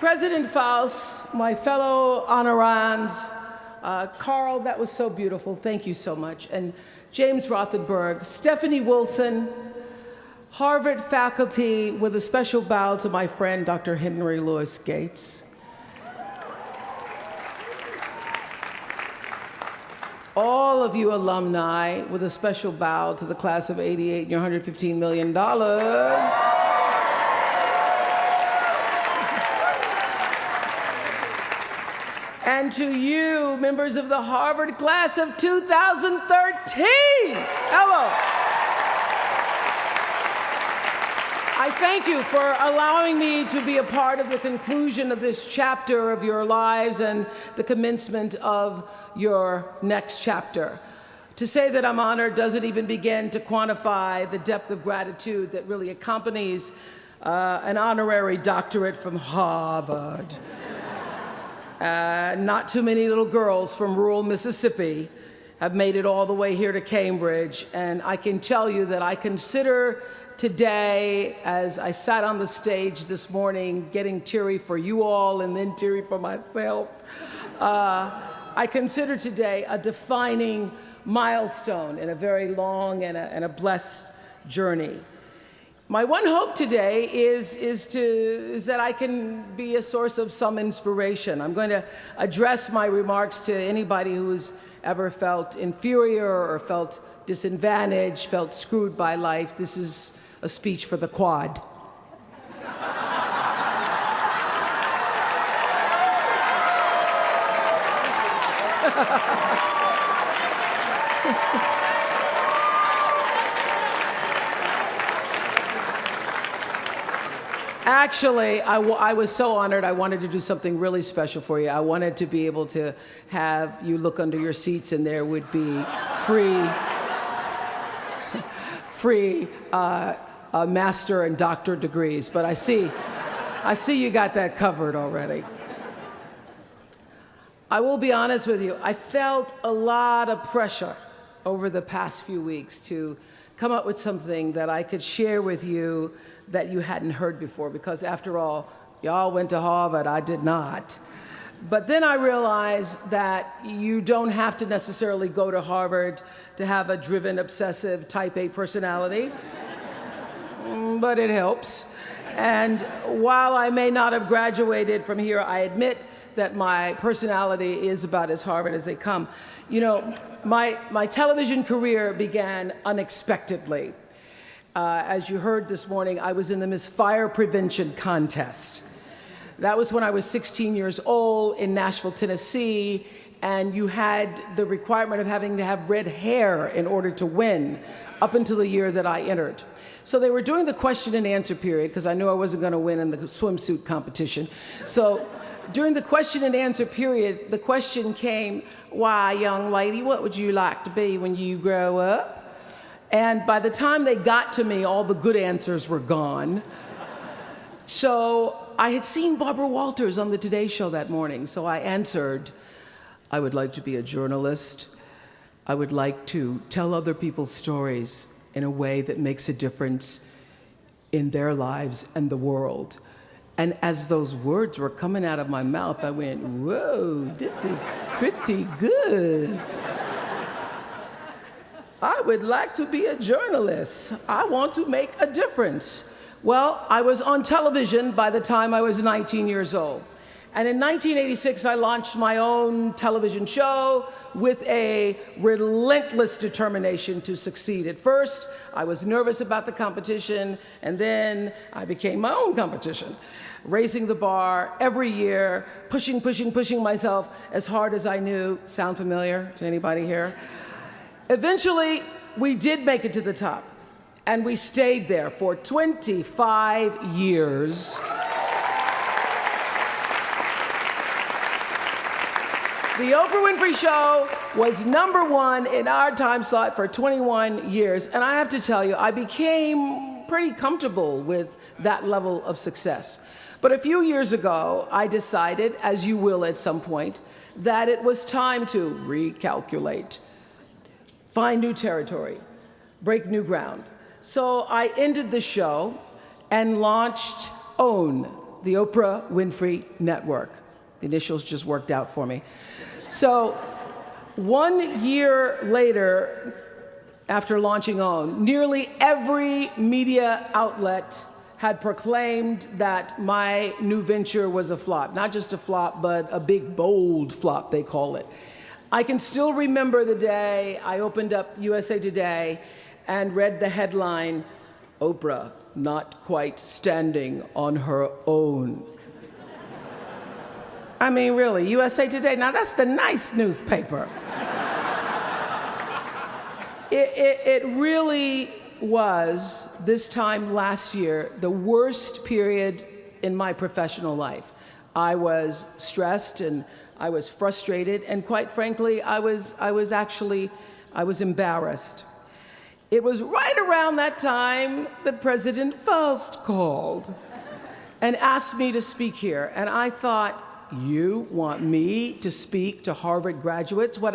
President Faust, my fellow honorands, Carl, that was so beautiful, thank you so much, and James Rothenberg, Stephanie Wilson, Harvard faculty, with a special bow to my friend, Dr. Henry Louis Gates. All of you alumni, with a special bow to the class of '88 and your $115 million. And to you, members of the Harvard class of 2013, hello. I thank you for allowing me to be a part of the conclusion of this chapter of your lives and the commencement of your next chapter. To say that I'm honored doesn't even begin to quantify the depth of gratitude that really accompanies an honorary doctorate from Harvard. Not too many little girls from rural Mississippi have made it all the way here to Cambridge, and I can tell you that I consider today, as I sat on the stage this morning, getting teary for you all and then teary for myself, I consider today a defining milestone in a very long and a blessed journey. My one hope today is that I can be a source of some inspiration. I'm going to address my remarks to anybody who's ever felt inferior or felt disadvantaged, felt screwed by life. This is a speech for the quad. Actually, I was so honored. I wanted to do something really special for you. I wanted to be able to have you look under your seats and there would be free master and doctor degrees. But I see you got that covered already. I will be honest with you. I felt a lot of pressure over the past few weeks to come up with something that I could share with you that you hadn't heard before, because after all, y'all went to Harvard, I did not. But then I realized that you don't have to necessarily go to Harvard to have a driven, obsessive, type A personality, but it helps. And while I may not have graduated from here, I admit that my personality is about as Harvard as they come. You know, my television career began unexpectedly. As you heard this morning, I was in the Miss Fire Prevention contest. That was when I was 16 years old in Nashville, Tennessee, and you had the requirement of having to have red hair in order to win up until the year that I entered. So they were doing the question and answer period, because I knew I wasn't going to win in the swimsuit competition. So during the question and answer period, the question came, "Why, young lady, what would you like to be when you grow up?" And by the time they got to me, all the good answers were gone. So I had seen Barbara Walters on the Today Show that morning, so I answered, "I would like to be a journalist. I would like to tell other people's stories in a way that makes a difference in their lives and the world." And as those words were coming out of my mouth, I went, "Whoa, this is pretty good. I would like to be a journalist. I want to make a difference." Well, I was on television by the time I was 19 years old. And in 1986, I launched my own television show with a relentless determination to succeed. At first, I was nervous about the competition, and then I became my own competition, raising the bar every year, pushing myself as hard as I knew. Sound familiar to anybody here? Eventually, we did make it to the top, and we stayed there for 25 years. The Oprah Winfrey Show was #1 in our time slot for 21 years, and I have to tell you, I became pretty comfortable with that level of success. But a few years ago, I decided, as you will at some point, that it was time to recalculate, find new territory, break new ground. So I ended the show and launched OWN, the Oprah Winfrey Network. The initials just worked out for me. So 1 year later, after launching OWN, nearly every media outlet had proclaimed that my new venture was a flop. Not just a flop, but a big, bold flop, they call it. I can still remember the day I opened up USA Today and read the headline, "Oprah not quite standing on her own." I mean, really, USA Today, now that's the nice newspaper. It really was, this time last year, the worst period in my professional life. I was stressed and I was frustrated, and quite frankly, I was embarrassed. It was right around that time that President Faust called and asked me to speak here, and I thought, you want me to speak to Harvard graduates? What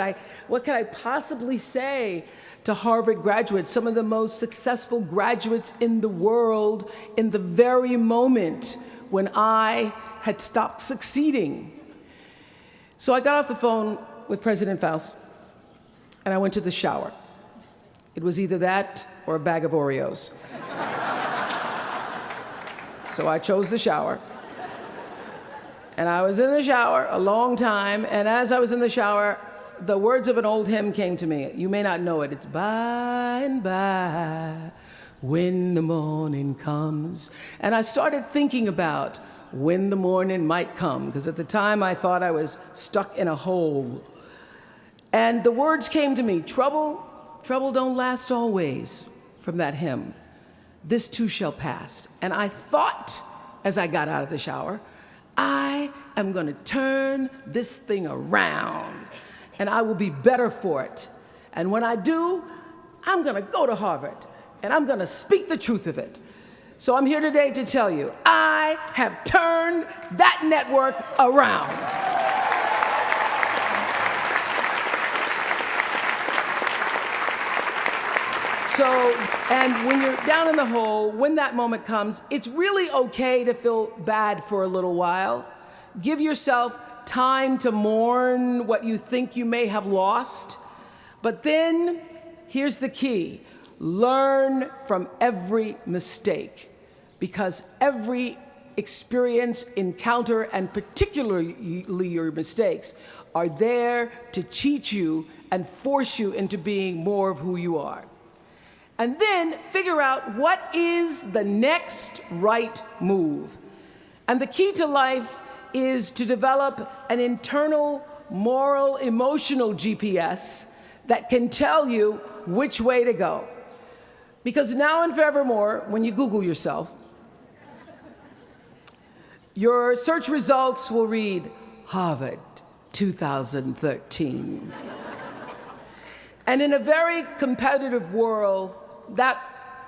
could I possibly say to Harvard graduates, some of the most successful graduates in the world, in the very moment when I had stopped succeeding? So I got off the phone with President Faust, and I went to the shower. It was either that or a bag of Oreos. So I chose the shower. And I was in the shower a long time, and as I was in the shower, the words of an old hymn came to me. You may not know it. It's by and by, when the morning comes. And I started thinking about when the morning might come, because at the time I thought I was stuck in a hole. And the words came to me, trouble don't last always, from that hymn. This too shall pass. And I thought, as I got out of the shower, I am going to turn this thing around, and I will be better for it. And when I do, I'm going to go to Harvard, and I'm going to speak the truth of it. So I'm here today to tell you, I have turned that network around. So, and when you're down in the hole, when that moment comes, it's really okay to feel bad for a little while. Give yourself time to mourn what you think you may have lost. But then, here's the key. Learn from every mistake, because every experience, encounter, and particularly your mistakes, are there to teach you and force you into being more of who you are. And then figure out what is the next right move. And the key to life is to develop an internal, moral, emotional GPS that can tell you which way to go. Because now and forevermore, when you Google yourself, your search results will read, Harvard 2013. And in a very competitive world, that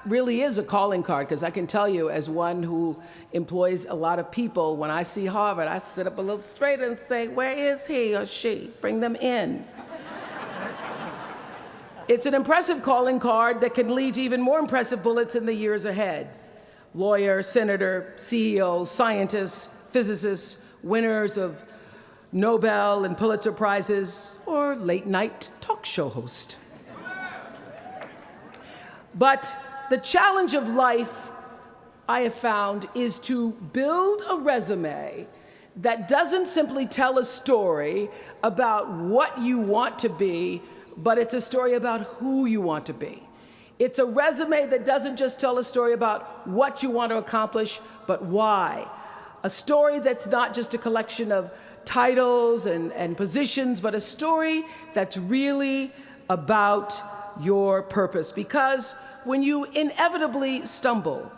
really is a calling card, because I can tell you, as one who employs a lot of people, when I see Harvard, I sit up a little straighter and say, where is he or she? Bring them in. It's an impressive calling card that can lead to even more impressive bullets in the years ahead. Lawyer, senator, CEO, scientists, physicists, winners of Nobel and Pulitzer Prizes, or late-night talk show host. But the challenge of life, I have found, is to build a resume that doesn't simply tell a story about what you want to be, but it's a story about who you want to be. It's a resume that doesn't just tell a story about what you want to accomplish, but why. A story that's not just a collection of titles and positions, but a story that's really about your purpose. Because when you inevitably stumble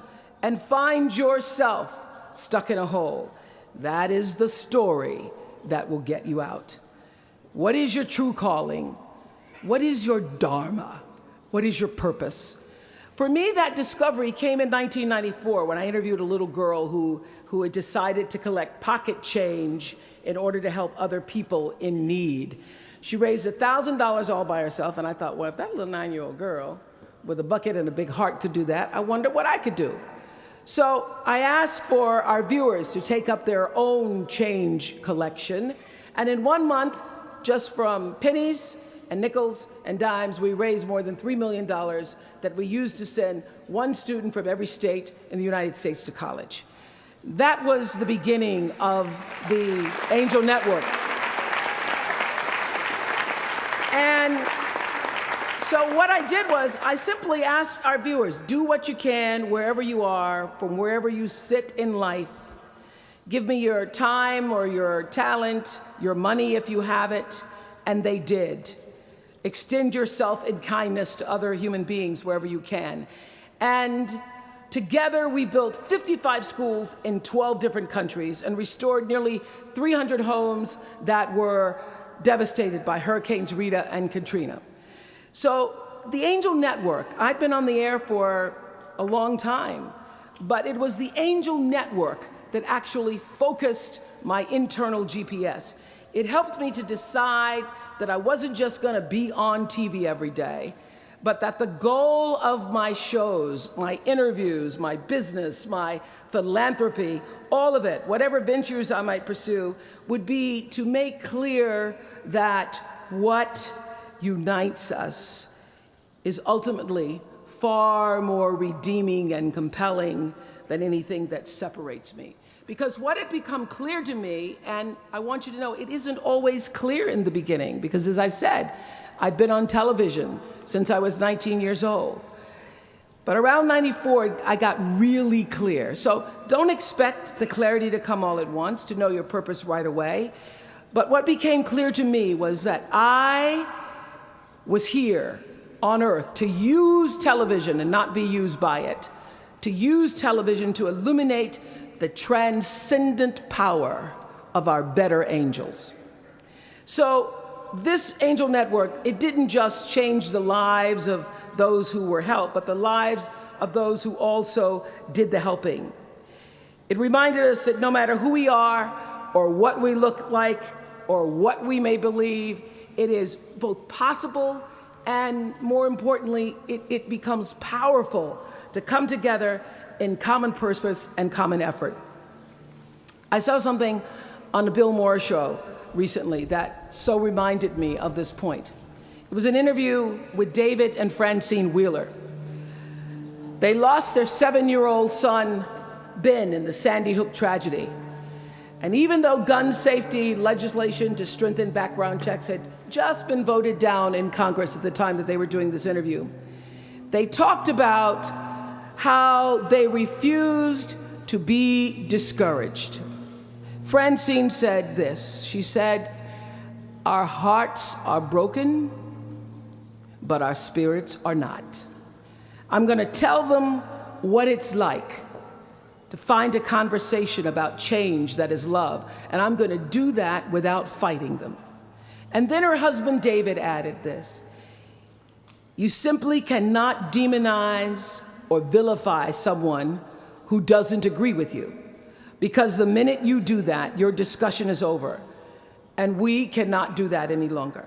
and find yourself stuck in a hole, that is the story that will get you out. What is your true calling? What is your dharma? What is your purpose? For me, that discovery came in 1994 when I interviewed a little girl who had decided to collect pocket change in order to help other people in need. She raised $1,000 all by herself, and I thought, well, if that little 9-year-old girl with a bucket and a big heart could do that, I wonder what I could do. So I asked for our viewers to take up their own change collection. And in 1 month, just from pennies and nickels and dimes, we raised more than $3 million that we used to send one student from every state in the United States to college. That was the beginning of the Angel Network. And so what I did was I simply asked our viewers, do what you can wherever you are, from wherever you sit in life. Give me your time or your talent, your money if you have it, and they did. Extend yourself in kindness to other human beings wherever you can. And together we built 55 schools in 12 different countries and restored nearly 300 homes that were devastated by Hurricanes Rita and Katrina. So the Angel Network, I've been on the air for a long time, but it was the Angel Network that actually focused my internal GPS. It helped me to decide that I wasn't just going to be on TV every day, but that the goal of my shows, my interviews, my business, my philanthropy, all of it, whatever ventures I might pursue, would be to make clear that what unites us is ultimately far more redeeming and compelling than anything that separates me. Because what had become clear to me, and I want you to know, it isn't always clear in the beginning, because as I said, I'd been on television since I was 19 years old. But around 94, I got really clear. So don't expect the clarity to come all at once, to know your purpose right away. But what became clear to me was that I was here on earth to use television and not be used by it, to use television to illuminate the transcendent power of our better angels. So this Angel Network, it didn't just change the lives of those who were helped, but the lives of those who also did the helping. It reminded us that no matter who we are, or what we look like, or what we may believe, it is both possible and, more importantly, it becomes powerful to come together in common purpose and common effort. I saw something on the Bill Maher show recently that so reminded me of this point. It was an interview with David and Francine Wheeler. They lost their 7-year-old son, Ben, in the Sandy Hook tragedy. And even though gun safety legislation to strengthen background checks had just been voted down in Congress at the time that they were doing this interview, they talked about how they refused to be discouraged. Francine said this. She said, "Our hearts are broken, but our spirits are not. I'm going to tell them what it's like to find a conversation about change that is love, and I'm going to do that without fighting them." And then her husband David added this: "You simply cannot demonize or vilify someone who doesn't agree with you, because the minute you do that, your discussion is over, and we cannot do that any longer.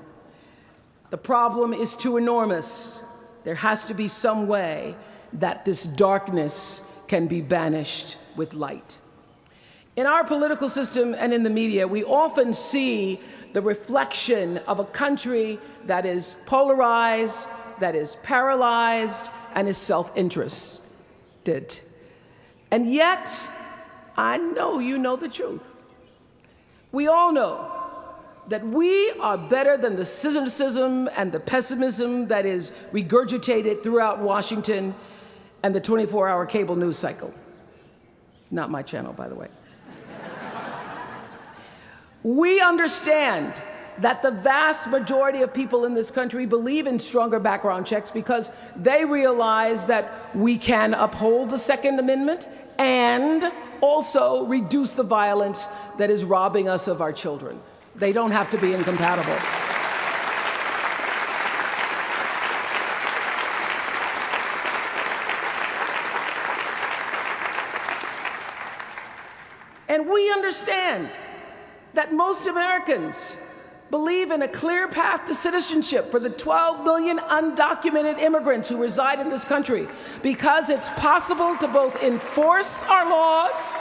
The problem is too enormous. There has to be some way that this darkness can be banished with light." In our political system and in the media, we often see the reflection of a country that is polarized, that is paralyzed, and is self-interested. And yet, I know you know the truth. We all know that we are better than the cynicism and the pessimism that is regurgitated throughout Washington and the 24-hour cable news cycle. Not my channel, by the way. We understand that the vast majority of people in this country believe in stronger background checks because they realize that we can uphold the Second Amendment and also reduce the violence that is robbing us of our children. They don't have to be incompatible. And we understand that most Americans believe in a clear path to citizenship for the 12 million undocumented immigrants who reside in this country, because it's possible to both enforce our laws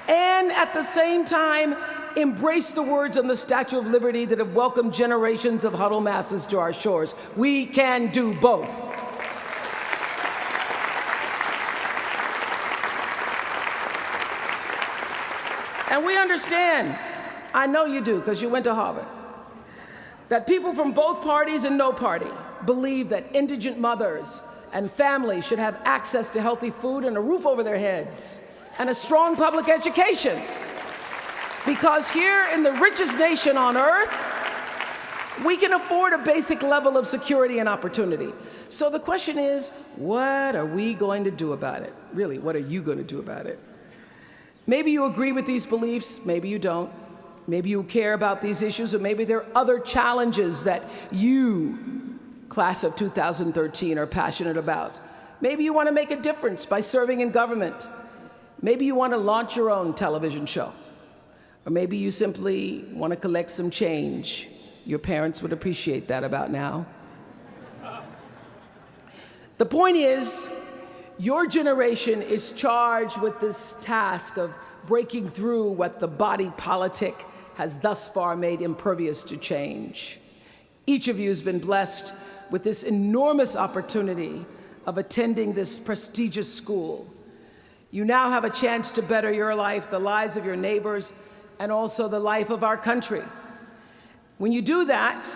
and at the same time embrace the words on the Statue of Liberty that have welcomed generations of huddled masses to our shores. We can do both. And we understand, I know you do because you went to Harvard, that people from both parties and no party believe that indigent mothers and families should have access to healthy food and a roof over their heads and a strong public education. Because here in the richest nation on earth, we can afford a basic level of security and opportunity. So the question is, what are we going to do about it? Really, what are you going to do about it? Maybe you agree with these beliefs, maybe you don't. Maybe you care about these issues, or maybe there are other challenges that you, class of 2013, are passionate about. Maybe you want to make a difference by serving in government. Maybe you want to launch your own television show. Or maybe you simply want to collect some change. Your parents would appreciate that about now. The point is, your generation is charged with this task of breaking through what the body politic has thus far made impervious to change. Each of you has been blessed with this enormous opportunity of attending this prestigious school. You now have a chance to better your life, the lives of your neighbors, and also the life of our country. When you do that,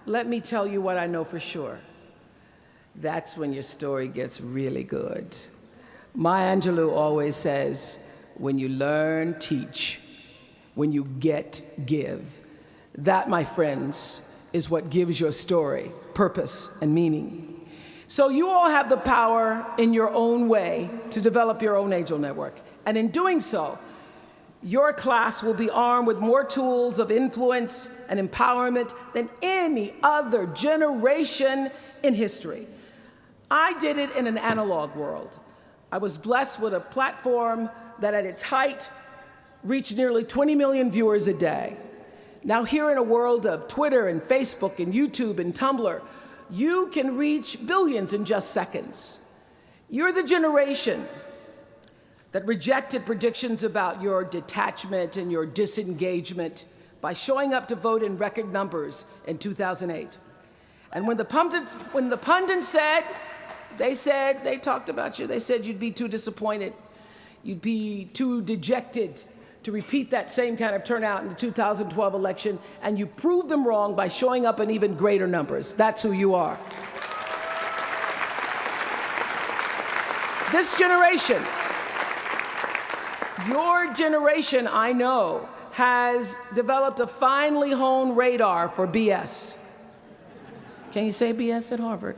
let me tell you what I know for sure. That's when your story gets really good. Maya Angelou always says, when you learn, teach. When you get, give. That, my friends, is what gives your story purpose and meaning. So you all have the power in your own way to develop your own angel network. And in doing so, your class will be armed with more tools of influence and empowerment than any other generation in history. I did it in an analog world. I was blessed with a platform that at its height reached nearly 20 million viewers a day. Now here in a world of Twitter and Facebook and YouTube and Tumblr, you can reach billions in just seconds. You're the generation that rejected predictions about your detachment and your disengagement by showing up to vote in record numbers in 2008. And when the pundits said, they talked about you, they said you'd be too disappointed, you'd be too dejected to repeat that same kind of turnout in the 2012 election, and you proved them wrong by showing up in even greater numbers. That's who you are. This generation, your generation, I know, has developed a finely honed radar for BS. Can you say BS at Harvard?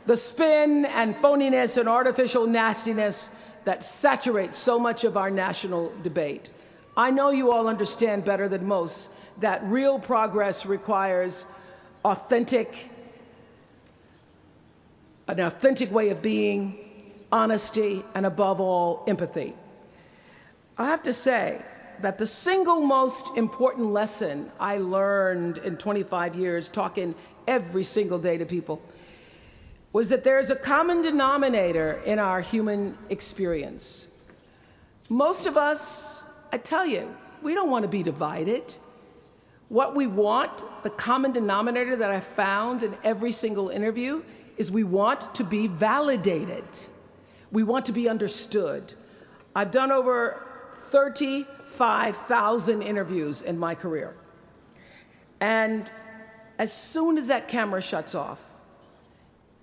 The spin and phoniness and artificial nastiness that saturates so much of our national debate. I know you all understand better than most that real progress requires an authentic way of being, honesty, and above all, empathy. I have to say that the single most important lesson I learned in 25 years talking every single day to people was that there's a common denominator in our human experience. Most of us, I tell you, we don't want to be divided. What we want, the common denominator that I found in every single interview, is we want to be validated. We want to be understood. I've done over 35,000 interviews in my career. And as soon as that camera shuts off,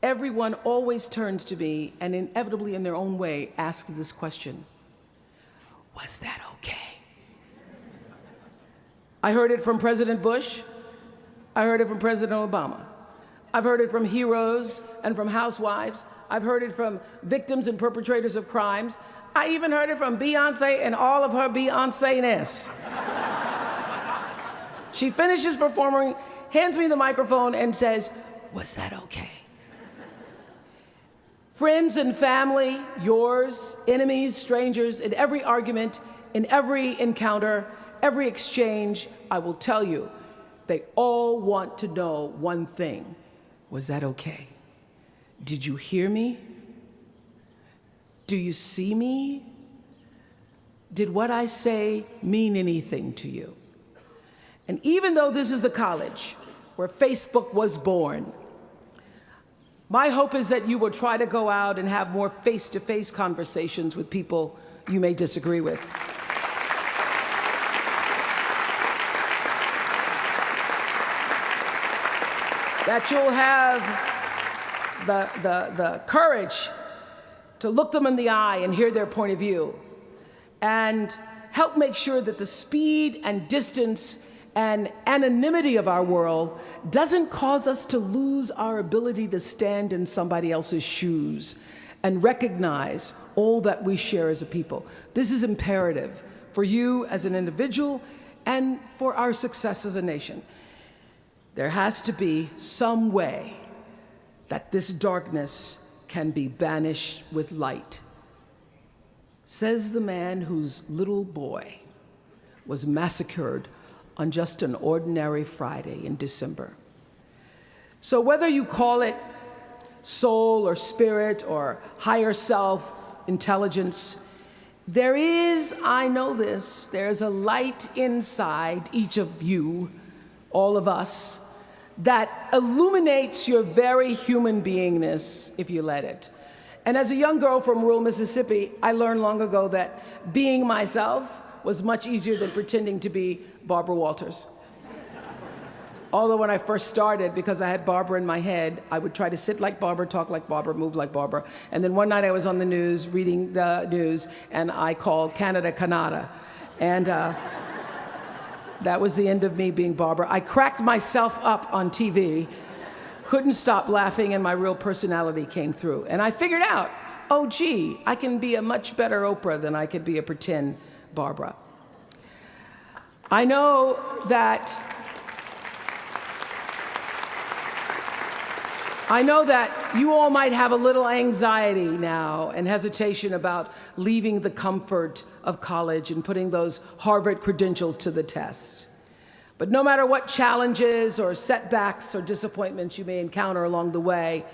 everyone always turns to me and inevitably in their own way asks this question: was that okay? I heard it from President Bush. I heard it from President Obama. I've heard it from heroes and from housewives. I've heard it from victims and perpetrators of crimes. I even heard it from Beyoncé and all of her Beyoncé-ness. She finishes performing, hands me the microphone and says, "Was that okay?" Friends and family, yours, enemies, strangers, in every argument, in every encounter, every exchange, I will tell you, they all want to know one thing. Was that okay? Did you hear me? Do you see me? Did what I say mean anything to you? And even though this is the college where Facebook was born, my hope is that you will try to go out and have more face-to-face conversations with people you may disagree with. That you'll have the courage to look them in the eye and hear their point of view, and help make sure that the speed and distance and anonymity of our world doesn't cause us to lose our ability to stand in somebody else's shoes and recognize all that we share as a people. This is imperative for you as an individual and for our success as a nation. There has to be some way that this darkness can be banished with light. Says the man whose little boy was massacred on just an ordinary Friday in December. So whether you call it soul or spirit or higher self, intelligence, there is, I know this, there's a light inside each of you, all of us, that illuminates your very human beingness if you let it. And as a young girl from rural Mississippi, I learned long ago that being myself was much easier than pretending to be Barbara Walters. Although when I first started, because I had Barbara in my head, I would try to sit like Barbara, talk like Barbara, move like Barbara. And then one night I was on the news, reading the news, and I called Canada, Canada. And that was the end of me being Barbara. I cracked myself up on TV, couldn't stop laughing, and my real personality came through. And I figured out, oh gee, I can be a much better Oprah than I could be a pretend Barbara. I know that you all might have a little anxiety now and hesitation about leaving the comfort of college and putting those Harvard credentials to the test. But no matter what challenges or setbacks or disappointments you may encounter along the way,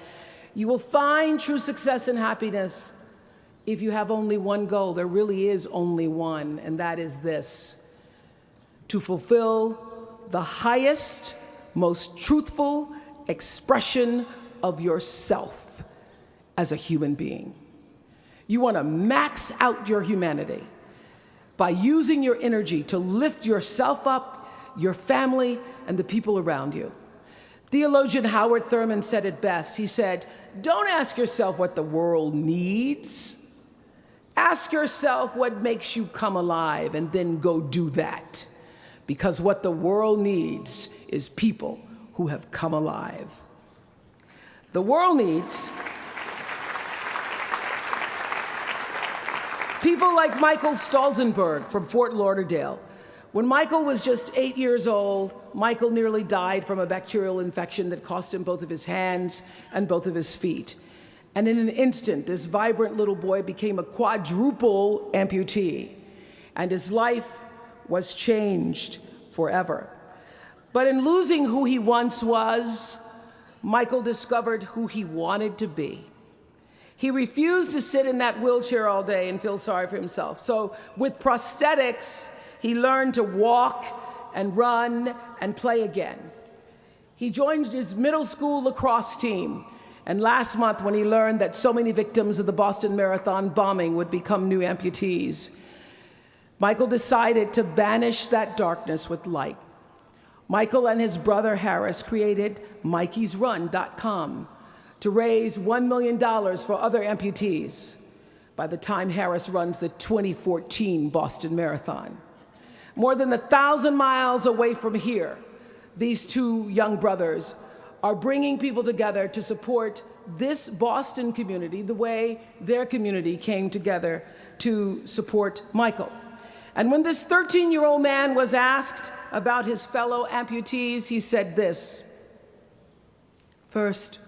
you will find true success and happiness if you have only one goal. There really is only one, and that is this: to fulfill the highest, most truthful expression of yourself as a human being. You want to max out your humanity by using your energy to lift yourself up, your family, and the people around you. Theologian Howard Thurman said it best. He said, "Don't ask yourself what the world needs. Ask yourself what makes you come alive, and then go do that. Because what the world needs is people who have come alive." The world needs people like Michael Stolzenberg from Fort Lauderdale. When Michael was just 8 years old, Michael nearly died from a bacterial infection that cost him both of his hands and both of his feet. And in an instant, this vibrant little boy became a quadruple amputee, and his life was changed forever. But in losing who he once was, Michael discovered who he wanted to be. He refused to sit in that wheelchair all day and feel sorry for himself. So with prosthetics, he learned to walk and run and play again. He joined his middle school lacrosse team. And last month, when he learned that so many victims of the Boston Marathon bombing would become new amputees, Michael decided to banish that darkness with light. Michael and his brother Harris created MikeysRun.com to raise $1 million for other amputees by the time Harris runs the 2014 Boston Marathon. More than 1,000 miles away from here, these two young brothers are bringing people together to support this Boston community the way their community came together to support Michael. And when this 13-year-old man was asked about his fellow amputees, he said this: "First,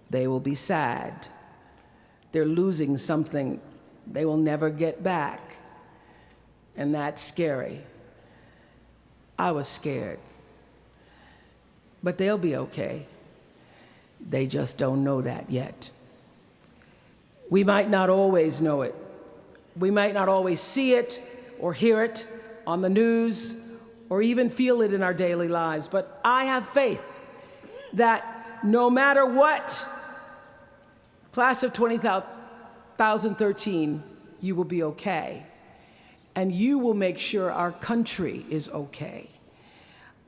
they will be sad. They're losing something they will never get back. And that's scary. I was scared. But they'll be okay. They just don't know that yet. We might not always know it. We might not always see it or hear it on the news or even feel it in our daily lives. But I have faith that no matter what, class of 2013, you will be okay. And you will make sure our country is okay.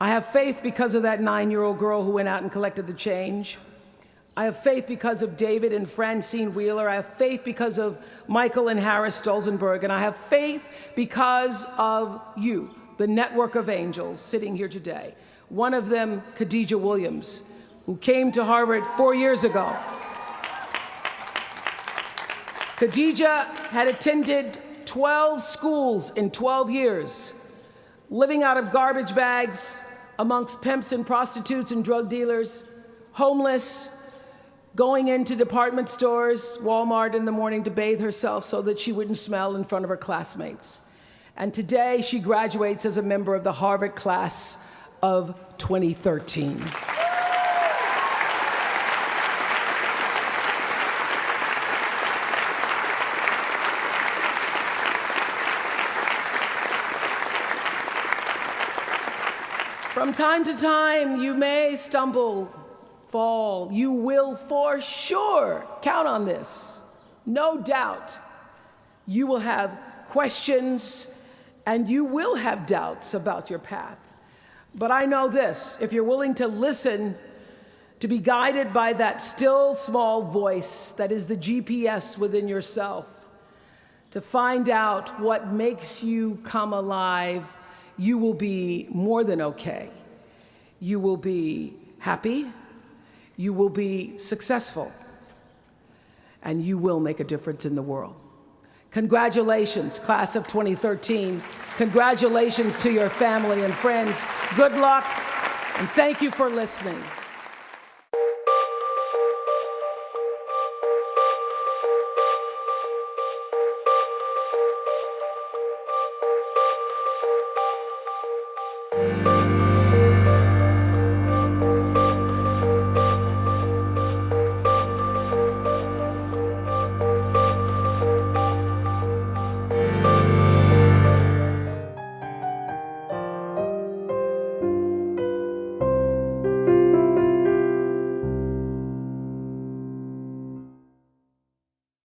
I have faith because of that 9-year-old girl who went out and collected the change. I have faith because of David and Francine Wheeler. I have faith because of Michael and Harris Stolzenberg. And I have faith because of you, the network of angels sitting here today. One of them, Khadijah Williams, who came to Harvard 4 years ago. Khadijah had attended 12 schools in 12 years, living out of garbage bags amongst pimps and prostitutes and drug dealers, homeless, going into department stores, Walmart in the morning to bathe herself so that she wouldn't smell in front of her classmates. And today she graduates as a member of the Harvard class of 2013. From time to time, you may stumble, fall. You will for sure count on this. No doubt. You will have questions and you will have doubts about your path. But I know this, if you're willing to listen, to be guided by that still small voice that is the GPS within yourself, to find out what makes you come alive, you will be more than okay. You will be happy, you will be successful, and you will make a difference in the world. Congratulations, class of 2013. Congratulations to your family and friends. Good luck, and thank you for listening.